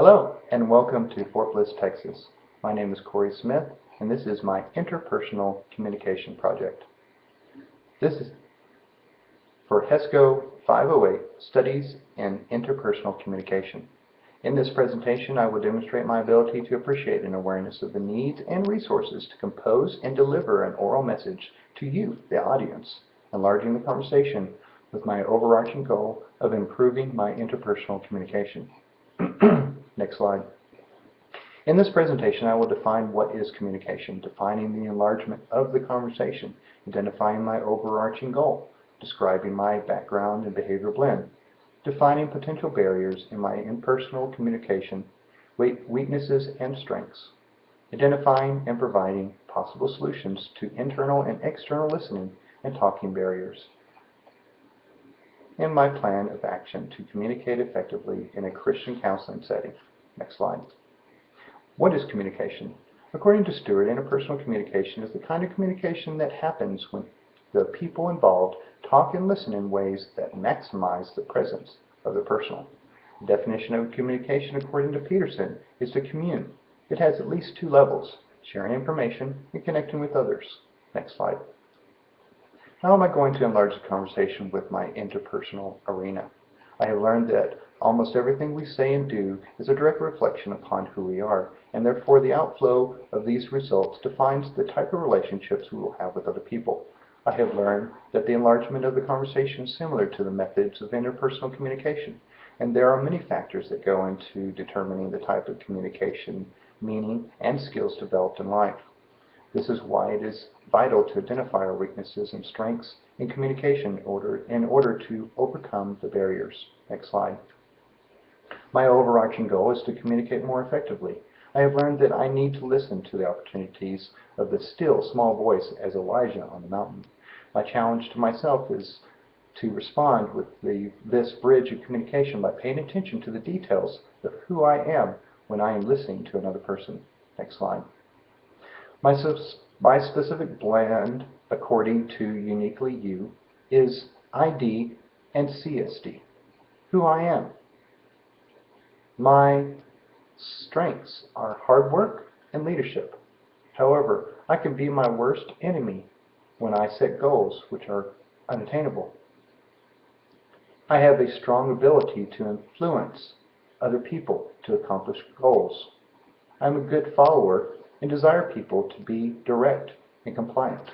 Hello, and welcome to Fort Bliss, Texas. My name is Corey Smith, and this is my interpersonal communication project. This is for HECO 508, Studies in Interpersonal Communication. In this presentation, I will demonstrate my ability to appreciate an awareness of the needs and resources to compose and deliver an oral message to you, the audience, enlarging the conversation with my overarching goal of improving my interpersonal communication. Next slide. In this presentation, I will define what is communication, defining the enlargement of the conversation, identifying my overarching goal, describing my background and behavior blend, defining potential barriers in my impersonal communication, weaknesses and strengths, identifying and providing possible solutions to internal and external listening and talking barriers, and my plan of action to communicate effectively in a Christian counseling setting. Next slide. What is communication? According to Stewart, interpersonal communication is the kind of communication that happens when the people involved talk and listen in ways that maximize the presence of the personal. The definition of communication, according to Peterson, is to commune. It has at least two levels: sharing information and connecting with others. Next slide. How am I going to enlarge the conversation with my interpersonal arena? I have learned that almost everything we say and do is a direct reflection upon who we are, and therefore the outflow of these results defines the type of relationships we will have with other people. I have learned that the enlargement of the conversation is similar to the methods of interpersonal communication, and there are many factors that go into determining the type of communication, meaning, and skills developed in life. This is why it is vital to identify our weaknesses and strengths in communication in order to overcome the barriers. Next slide. My overarching goal is to communicate more effectively. I have learned that I need to listen to the opportunities of the still small voice as Elijah on the mountain. My challenge to myself is to respond with this bridge of communication by paying attention to the details of who I am when I am listening to another person. Next slide. My specific blend, according to Uniquely You, is ID and CSD. Who I am. My strengths are hard work and leadership. However, I can be my worst enemy when I set goals which are unattainable. I have a strong ability to influence other people to accomplish goals. I'm a good follower and desire people to be direct and compliant.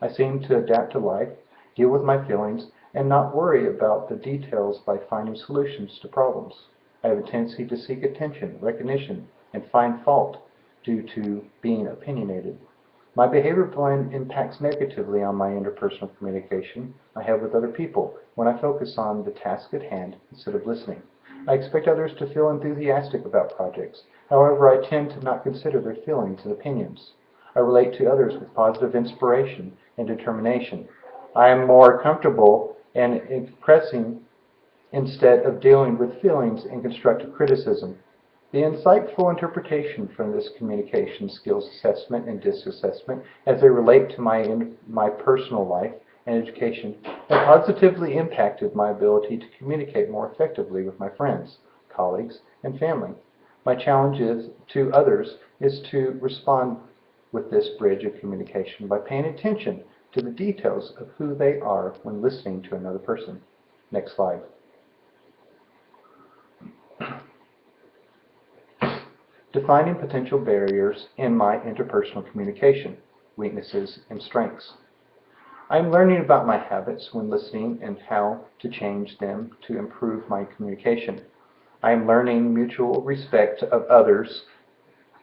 I seem to adapt to life, deal with my feelings, and not worry about the details by finding solutions to problems. I have a tendency to seek attention, recognition, and find fault due to being opinionated. My behavior blend impacts negatively on my interpersonal communication I have with other people when I focus on the task at hand instead of listening. I expect others to feel enthusiastic about projects. However, I tend to not consider their feelings and opinions. I relate to others with positive inspiration and determination. I am more comfortable in expressing instead of dealing with feelings and constructive criticism. The insightful interpretation from this communication skills assessment and DISC assessment as they relate to my personal life and education have positively impacted my ability to communicate more effectively with my friends, colleagues, and family. My challenge to others is to respond with this bridge of communication by paying attention to the details of who they are when listening to another person. Next slide. Defining potential barriers in my interpersonal communication, weaknesses and strengths. I am learning about my habits when listening and how to change them to improve my communication. I am learning mutual respect of others'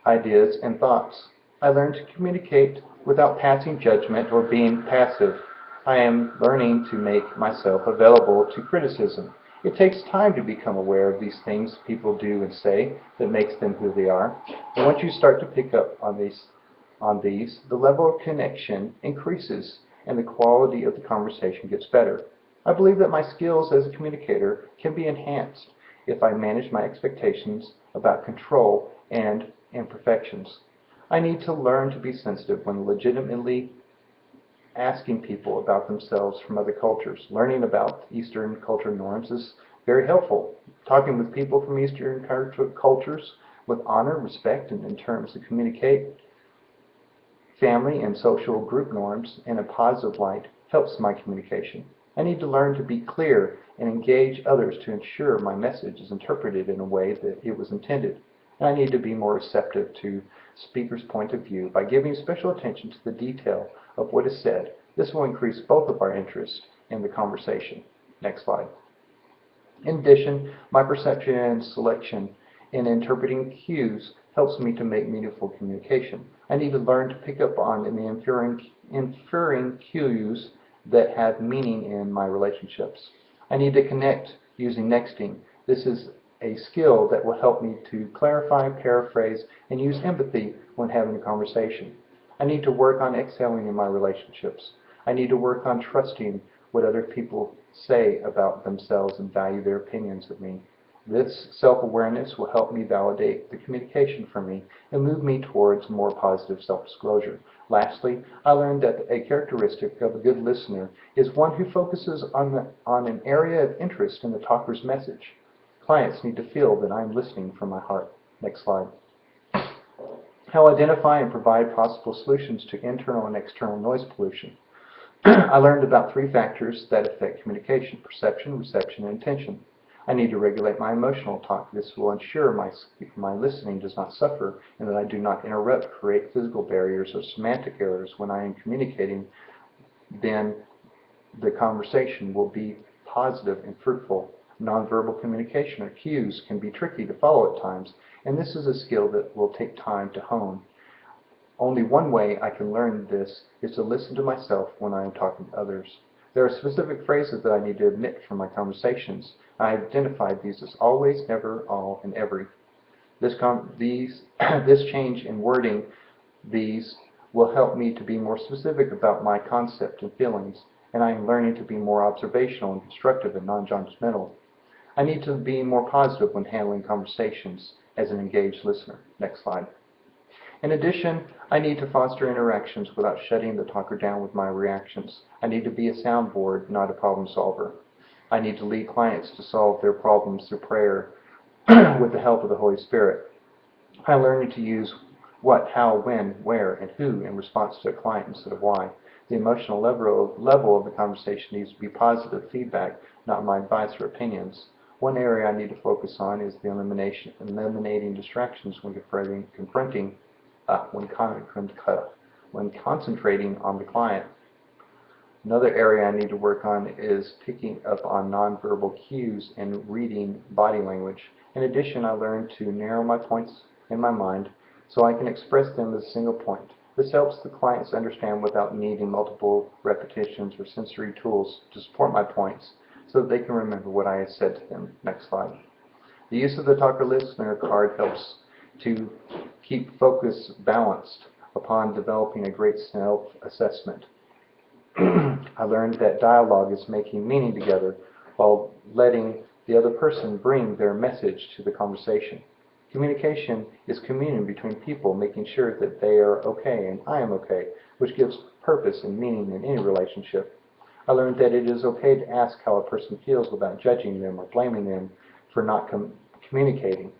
ideas and thoughts. I learn to communicate without passing judgment or being passive. I am learning to make myself available to criticism. It takes time to become aware of these things people do and say that makes them who they are. And once you start to pick up on these, the level of connection increases and the quality of the conversation gets better. I believe that my skills as a communicator can be enhanced if I manage my expectations about control and imperfections. I need to learn to be sensitive when legitimately asking people about themselves from other cultures. Learning about Eastern culture norms is Very helpful. Talking with people from Eastern cultures with honor, respect, and in terms to communicate family and social group norms in a positive light helps my communication. I need to learn to be clear and engage others to ensure my message is interpreted in a way that it was intended. And I need to be more receptive to speaker's point of view by giving special attention to the detail of what is said. This will increase both of our interests in the conversation. Next slide. In addition, my perception and selection in interpreting cues helps me to make meaningful communication. I need to learn to pick up on the inferring cues that have meaning in my relationships. I need to connect using nexting. This is a skill that will help me to clarify, paraphrase, and use empathy when having a conversation. I need to work on excelling in my relationships. I need to work on trusting what other people say about themselves and value their opinions of me. This self-awareness will help me validate the communication for me and move me towards more positive self-disclosure. Lastly, I learned that a characteristic of a good listener is one who focuses on an area of interest in the talker's message. Clients need to feel that I'm listening from my heart. Next slide. How identify and provide possible solutions to internal and external noise pollution. I learned about 3 factors that affect communication: perception, reception, and intention. I need to regulate my emotional talk. This will ensure my listening does not suffer and that I do not interrupt, create physical barriers or semantic errors when I am communicating. Then the conversation will be positive and fruitful. Nonverbal communication or cues can be tricky to follow at times, and this is a skill that will take time to hone. Only one way I can learn this is to listen to myself when I am talking to others. There are specific phrases that I need to omit from my conversations. I identified these as always, never, all, and every. This change in wording these will help me to be more specific about my concept and feelings, and I am learning to be more observational and constructive and non-judgmental. I need to be more positive when handling conversations as an engaged listener. Next slide. In addition, I need to foster interactions without shutting the talker down with my reactions. I need to be a soundboard, not a problem solver. I need to lead clients to solve their problems through prayer with the help of the Holy Spirit. I'm learning to use what, how, when, where, and who in response to a client instead of why. The emotional level of the conversation needs to be positive feedback, not my advice or opinions. One area I need to focus on is the eliminating distractions when concentrating on the client. Another area I need to work on is picking up on nonverbal cues and reading body language. In addition, I learned to narrow my points in my mind so I can express them as a single point. This helps the clients understand without needing multiple repetitions or sensory tools to support my points so that they can remember what I have said to them. Next slide. The use of the talker listener card helps to keep focus balanced upon developing a great self-assessment. I learned that dialogue is making meaning together while letting the other person bring their message to the conversation. Communication is communion between people, making sure that they are okay and I am okay, which gives purpose and meaning in any relationship. I learned that it is okay to ask how a person feels without judging them or blaming them for not communicating.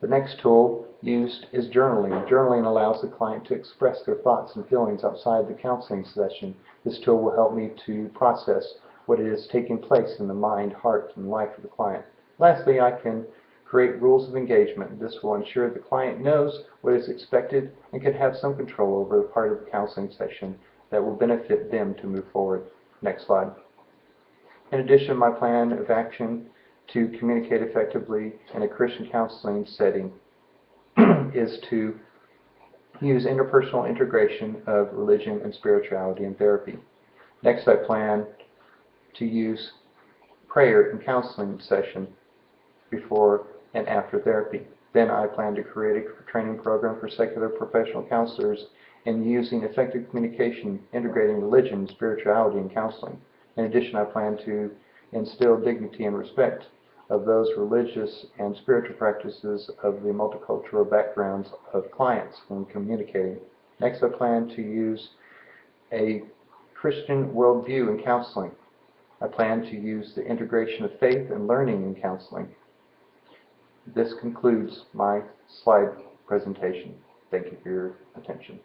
The next tool used is journaling. Journaling allows the client to express their thoughts and feelings outside the counseling session. This tool will help me to process what is taking place in the mind, heart, and life of the client. Lastly, I can create rules of engagement. This will ensure the client knows what is expected and can have some control over the part of the counseling session that will benefit them to move forward. Next slide. In addition, my plan of action to communicate effectively in a Christian counseling setting is to use interpersonal integration of religion and spirituality in therapy. Next, I plan to use prayer and counseling session before and after therapy. Then I plan to create a training program for secular professional counselors in using effective communication, integrating religion, spirituality, and counseling. In addition, I plan to instill dignity and respect of those religious and spiritual practices of the multicultural backgrounds of clients when communicating. Next, I plan to use a Christian worldview in counseling. I plan to use the integration of faith and learning in counseling. This concludes my slide presentation. Thank you for your attention.